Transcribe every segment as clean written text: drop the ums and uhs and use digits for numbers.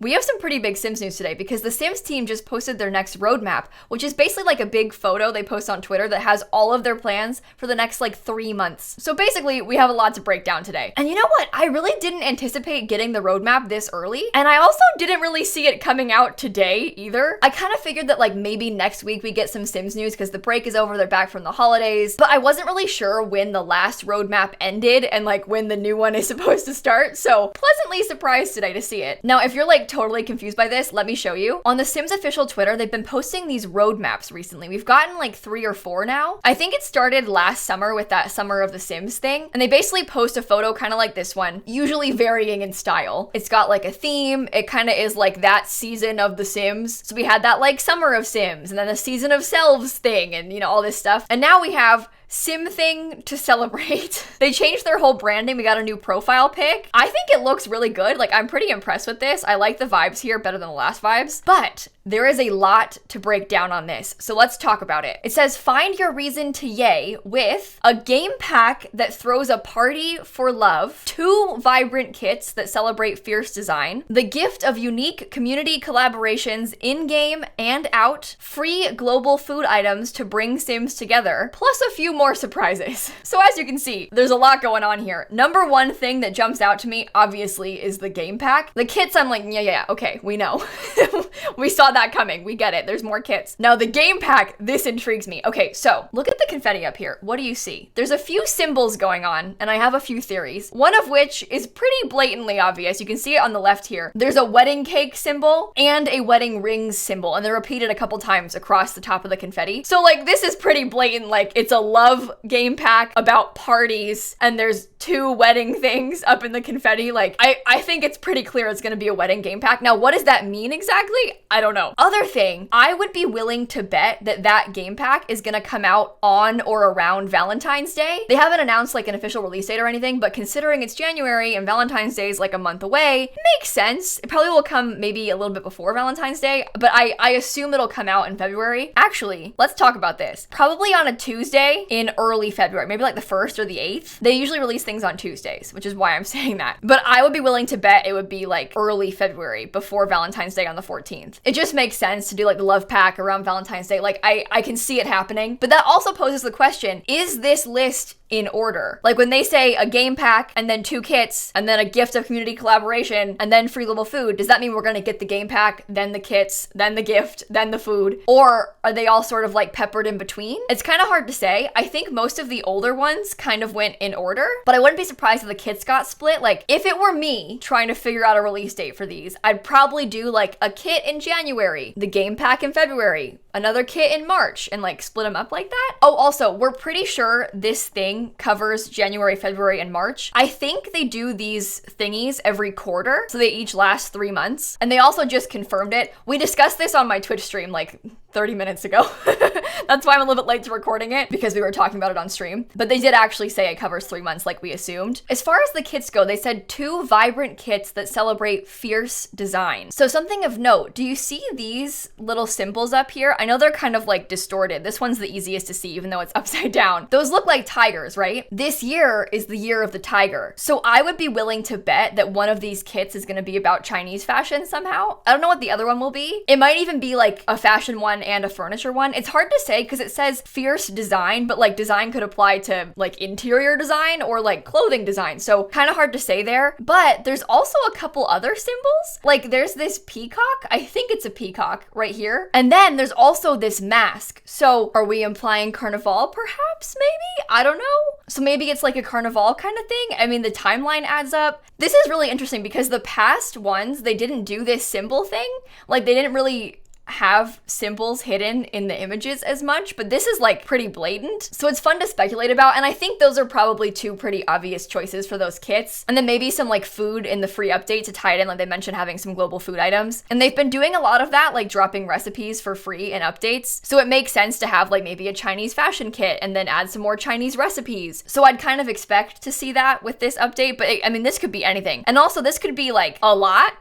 We have some pretty big Sims news today because the Sims team just posted their next roadmap, which is basically like a big photo they post on Twitter that has all of their plans for the next like 3 months. So basically, we have a lot to break down today. And you know what? I really didn't anticipate getting the roadmap this early. And I also didn't really see it coming out today either. I kind of figured that like maybe next week we get some Sims news because the break is over, they're back from the holidays. But I wasn't really sure when the last roadmap ended and like when the new one is supposed to start. So pleasantly surprised today to see it. Now, if you're like totally confused by this, let me show you. On the Sims official Twitter, they've been posting these roadmaps recently. We've gotten like 3 or 4 now. I think it started last summer with that Summer of the Sims thing. And they basically post a photo kind of like this one, usually varying in style. It's got like a theme. It kind of is like that season of the Sims. So we had that like Summer of Sims and then the Season of Selves thing and you know, all this stuff. And now we have Sim thing to celebrate. They changed their whole branding. We got a new profile pic. I think it looks really good. Like, I'm pretty impressed with this. I like the vibes here better than the last vibes, but there is a lot to break down on this. So let's talk about it. It says, find your reason to yay with a game pack that throws a party for love, 2 vibrant kits that celebrate fierce design, the gift of unique community collaborations in-game and out, free global food items to bring Sims together, plus a few more surprises. So as you can see, there's a lot going on here. Number one thing that jumps out to me, obviously, is the game pack. The kits, I'm like, yeah, okay, we know. We saw that coming. We get it. There's more kits. Now the game pack, this intrigues me. Okay, so look at the confetti up here. What do you see? There's a few symbols going on, and I have a few theories. One of which is pretty blatantly obvious. You can see it on the left here. There's a wedding cake symbol and a wedding rings symbol, and they're repeated a couple times across the top of the confetti. So like, this is pretty blatant. Like, it's a love game pack about parties, and there's 2 wedding things up in the confetti. Like, I think it's pretty clear it's gonna be a wedding game pack. Now, what does that mean exactly? I don't know. Other thing, I would be willing to bet that that game pack is gonna come out on or around Valentine's Day. They haven't announced like an official release date or anything, but considering it's January and Valentine's Day is like a month away, makes sense. It probably will come maybe a little bit before Valentine's Day, but I assume it'll come out in February. Actually, let's talk about this. Probably on a Tuesday in early February, maybe like the 1st or the 8th. They usually release things on Tuesdays, which is why I'm saying that. But I would be willing to bet it would be like early February before Valentine's Day on the 14th. It just makes sense to do like the love pack around Valentine's Day. Like I can see it happening, but that also poses the question, is this list in order? Like when they say a game pack and then 2 kits and then a gift of community collaboration and then free global food, does that mean we're gonna get the game pack, then the kits, then the gift, then the food? Or are they all sort of like peppered in between? It's kind of hard to say. I think most of the older ones kind of went in order, but I wouldn't be surprised if the kits got split. Like if it were me trying to figure out a release date for these, I'd probably do like a kit in January, the game pack in February, another kit in March, and like split them up like that. Oh, also, we're pretty sure this thing covers January, February, and March. I think they do these thingies every quarter, so they each last 3 months. And they also just confirmed it. We discussed this on my Twitch stream like 30 minutes ago. That's why I'm a little bit late to recording it, because we were talking about it on stream. But they did actually say it covers 3 months like we assumed. As far as the kits go, they said 2 vibrant kits that celebrate fierce design. So something of note, do you see these little symbols up here? I know they're kind of like distorted. This one's the easiest to see, even though it's upside down. Those look like tigers, right? This year is the year of the tiger. So I would be willing to bet that one of these kits is gonna be about Chinese fashion somehow. I don't know what the other one will be. It might even be like a fashion one and a furniture one. It's hard to say because it says fierce design, but like design could apply to like interior design or like clothing design. So kind of hard to say there. But there's also a couple other symbols. Like there's this peacock. I think it's a peacock right here. And then there's also this mask. So are we implying carnival perhaps maybe? I don't know. So maybe it's like a carnival kind of thing. I mean, the timeline adds up. This is really interesting because the past ones, they didn't do this symbol thing. Like they didn't really have symbols hidden in the images as much, but this is like pretty blatant. So it's fun to speculate about. And I think those are probably 2 pretty obvious choices for those kits. And then maybe some like food in the free update to tie it in. Like they mentioned having some global food items. And they've been doing a lot of that, like dropping recipes for free in updates. So it makes sense to have like maybe a Chinese fashion kit and then add some more Chinese recipes. So I'd kind of expect to see that with this update, but I mean, this could be anything. And also this could be like a lot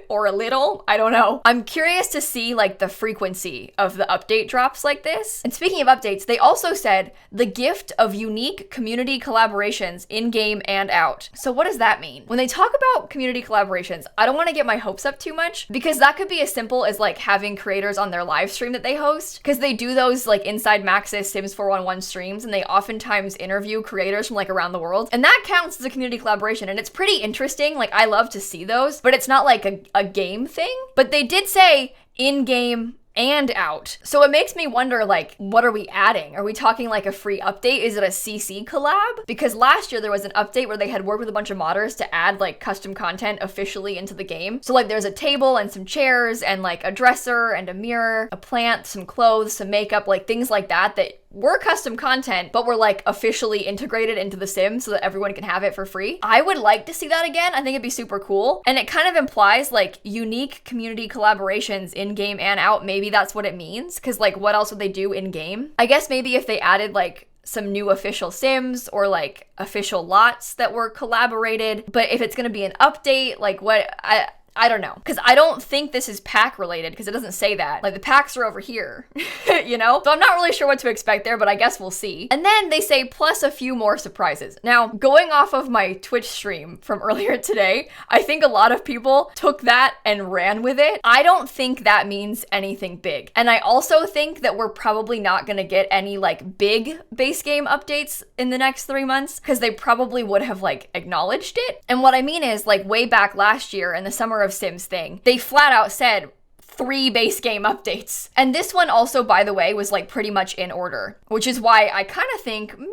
or a little, I don't know. I'm curious to see like like the frequency of the update drops like this. And speaking of updates, they also said the gift of unique community collaborations in-game and out. So what does that mean? When they talk about community collaborations, I don't want to get my hopes up too much, because that could be as simple as like having creators on their live stream that they host, because they do those like Inside Maxis Sims 411 streams, and they oftentimes interview creators from like around the world, and that counts as a community collaboration, and it's pretty interesting. Like, I love to see those, but it's not like a game thing. But they did say in-game and out. So it makes me wonder, like, what are we adding? Are we talking like a free update? Is it a CC collab? Because last year there was an update where they had worked with a bunch of modders to add like custom content officially into the game. So like there's a table and some chairs and like a dresser and a mirror, a plant, some clothes, some makeup, like things like that were custom content, but were like officially integrated into the sim so that everyone can have it for free. I would like to see that again. I think it'd be super cool. And it kind of implies like unique community collaborations in game and out. Maybe that's what it means. Cause like what else would they do in game? I guess maybe if they added like some new official sims or like official lots that were collaborated. But if it's gonna be an update, like what, I don't know, because I don't think this is pack related, because it doesn't say that. Like the packs are over here, you know? So I'm not really sure what to expect there, but I guess we'll see. And then they say plus a few more surprises. Now, going off of my Twitch stream from earlier today, I think a lot of people took that and ran with it. I don't think that means anything big. And I also think that we're probably not gonna get any like big base game updates in the next 3 months, because they probably would have like acknowledged it. And what I mean is like way back last year in the summer of Sims thing, they flat out said 3 base game updates. And this one also, by the way, was like pretty much in order, which is why I kind of think maybe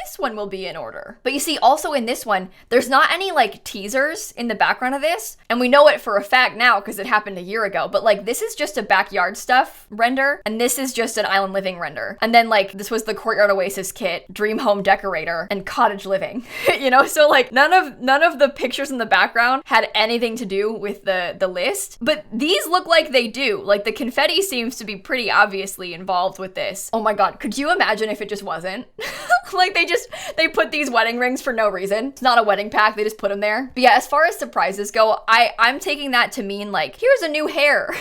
this one will be in order. But you see, also in this one, there's not any like teasers in the background of this. And we know it for a fact now because it happened a year ago. But like this is just a backyard stuff render. And this is just an island living render. And then like this was the Courtyard Oasis kit, Dream Home Decorator, and Cottage Living. You know, so like none of the pictures in the background had anything to do with the list. But these look like they do. Like the confetti seems to be pretty obviously involved with this. Oh my god, could you imagine if it just wasn't? Like they put these wedding rings for no reason. It's not a wedding pack, they just put them there. But yeah, as far as surprises go, I'm taking that to mean like, here's a new hair,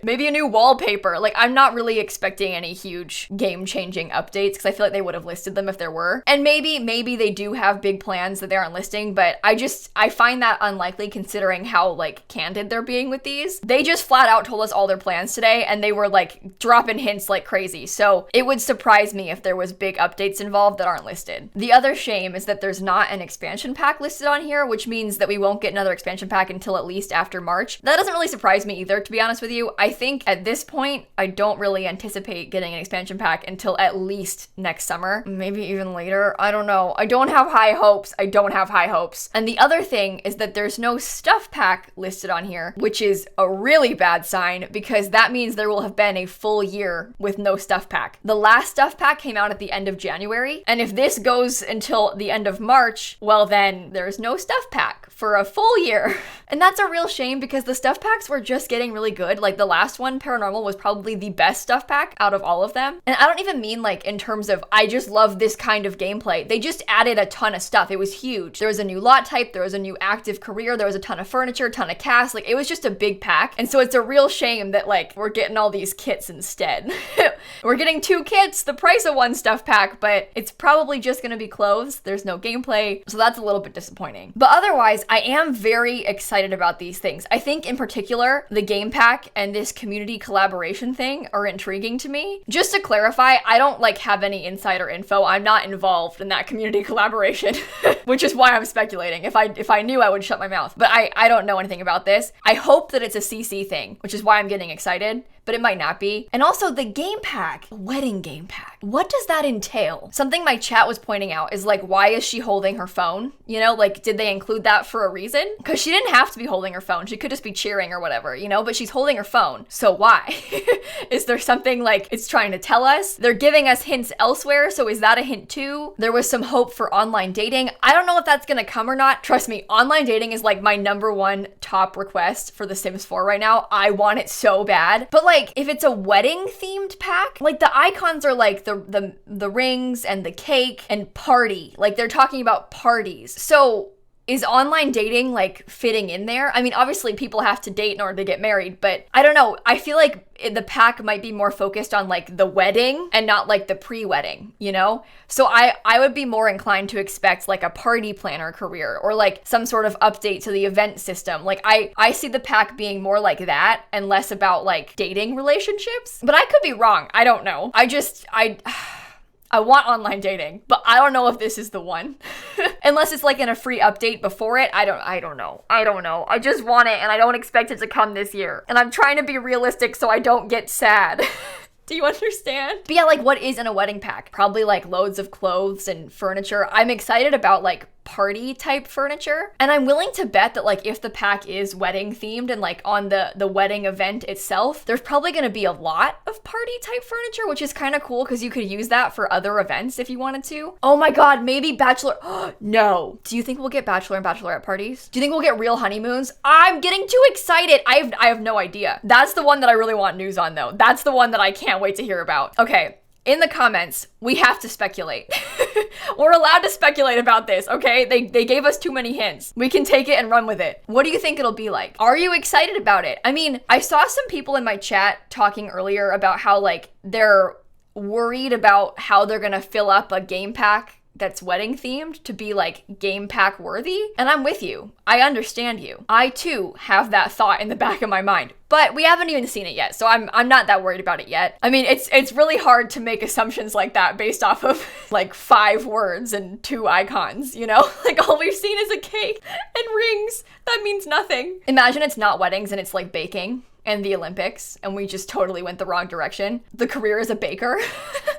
maybe a new wallpaper. Like I'm not really expecting any huge game-changing updates, because I feel like they would have listed them if there were. And maybe they do have big plans that they aren't listing, but I find that unlikely considering how like candid they're being with these. They just flat out told us all their plans today, and they were like dropping hints like crazy. So it would surprise me if there was big updates involved that aren't listed. The other shame is that there's not an expansion pack listed on here, which means that we won't get another expansion pack until at least after March. That doesn't really surprise me either, to be honest with you. I think at this point, I don't really anticipate getting an expansion pack until at least next summer, maybe even later. I don't know. I don't have high hopes. And the other thing is that there's no stuff pack listed on here, which is a really bad sign, because that means there will have been a full year with no stuff pack. The last stuff pack came out at the end of January, and if this goes until the end of March, well then there's no stuff pack for a full year. And that's a real shame, because the stuff packs were just getting really good. Like the last one, Paranormal, was probably the best stuff pack out of all of them. And I don't even mean like in terms of I just love this kind of gameplay. They just added a ton of stuff. It was huge. There was a new lot type, there was a new active career, there was a ton of furniture, a ton of cast. Like it was just a big pack. And so it's a real shame that like we're getting all these kits instead. We're getting 2 kits, the price of 1 stuff pack, but it's probably just gonna be clothes. There's no gameplay, so that's a little bit disappointing. But otherwise, I am very excited about these things. I think in particular, the game pack and this community collaboration thing are intriguing to me. Just to clarify, I don't like have any insider info. I'm not involved in that community collaboration, which is why I'm speculating. If I knew, I would shut my mouth. But I don't know anything about this. I hope that it's a CC thing, which is why I'm getting excited, but it might not be. And also the game pack, wedding game pack. What does that entail? Something my chat was pointing out is like, why is she holding her phone? You know, like, did they include that for a reason? Because she didn't have to be holding her phone. She could just be cheering or whatever, you know, but she's holding her phone. So why? Is there something like it's trying to tell us? They're giving us hints elsewhere. So is that a hint too? There was some hope for online dating. I don't know if that's gonna come or not. Trust me, online dating is like my #1 top request for The Sims 4 right now. I want it so bad. But like, if it's a wedding themed pack, like the icons are like the rings and the cake and party. Like they're talking about parties. So is online dating like fitting in there? I mean, obviously people have to date in order to get married, but I don't know. I feel like the pack might be more focused on like the wedding and not like the pre-wedding, you know? So I would be more inclined to expect like a party planner career or like some sort of update to the event system. Like I see the pack being more like that and less about like dating relationships, but I could be wrong. I don't know. I want online dating, but I don't know if this is the one. Unless it's like in a free update before it. I don't know. I just want it and I don't expect it to come this year. And I'm trying to be realistic so I don't get sad. Do you understand? But yeah, like what is in a wedding pack? Probably like loads of clothes and furniture. I'm excited about like party type furniture. And I'm willing to bet that like if the pack is wedding themed and like on the wedding event itself, there's probably gonna be a lot of party type furniture, which is kind of cool because you could use that for other events if you wanted to. Oh my God, maybe bachelor, no. Do you think we'll get bachelor and bachelorette parties? Do you think we'll get real honeymoons? I'm getting too excited. I have no idea. That's the one that I really want news on though. That's the one that I can't wait to hear about. Okay. In the comments, we have to speculate. We're allowed to speculate about this, okay? They gave us too many hints. We can take it and run with it. What do you think it'll be like? Are you excited about it? I mean, I saw some people in my chat talking earlier about how like they're worried about how they're gonna fill up a game pack that's wedding themed to be like game pack worthy. And I'm with you. I understand you. I too have that thought in the back of my mind, but we haven't even seen it yet. So I'm not that worried about it yet. I mean, it's really hard to make assumptions like that based off of like 5 words and 2 icons, you know? Like all we've seen is a cake and rings. That means nothing. Imagine it's not weddings and it's like baking and the Olympics, and we just totally went the wrong direction. The career as a baker.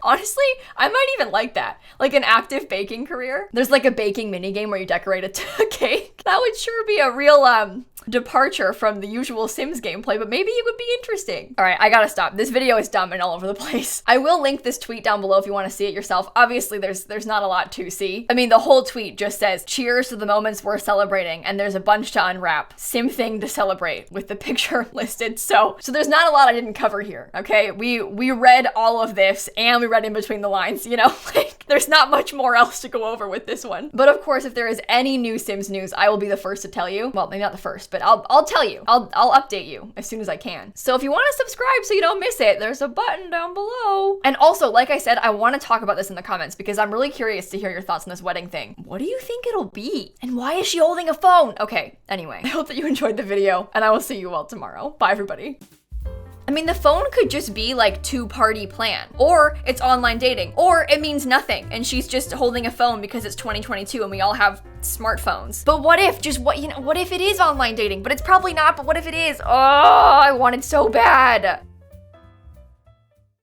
Honestly, I might even like that. Like an active baking career. There's like a baking minigame where you decorate a cake. That would sure be a real departure from the usual Sims gameplay, but maybe it would be interesting. All right, I gotta stop. This video is dumb and all over the place. I will link this tweet down below if you want to see it yourself. Obviously, there's not a lot to see. I mean, the whole tweet just says, cheers to the moments we're celebrating, and there's a bunch to unwrap. Sim thing to celebrate with the picture listed. So there's not a lot I didn't cover here, okay? We read all of this and we read in between the lines, you know? Like, there's not much more else to go over with this one. But of course, if there is any new Sims news, I will be the first to tell you. Well, maybe not the first, but I'll tell you. I'll update you as soon as I can. So if you want to subscribe so you don't miss it, there's a button down below. And also, like I said, I want to talk about this in the comments because I'm really curious to hear your thoughts on this wedding thing. What do you think it'll be? And why is she holding a phone? Okay, anyway, I hope that you enjoyed the video and I will see you all tomorrow. Bye, everybody. I mean, the phone could just be like 2-party plan, or it's online dating, or it means nothing and she's just holding a phone because it's 2022 and we all have smartphones. But what if what if it is online dating? But it's probably not, but what if it is? Oh, I want it so bad.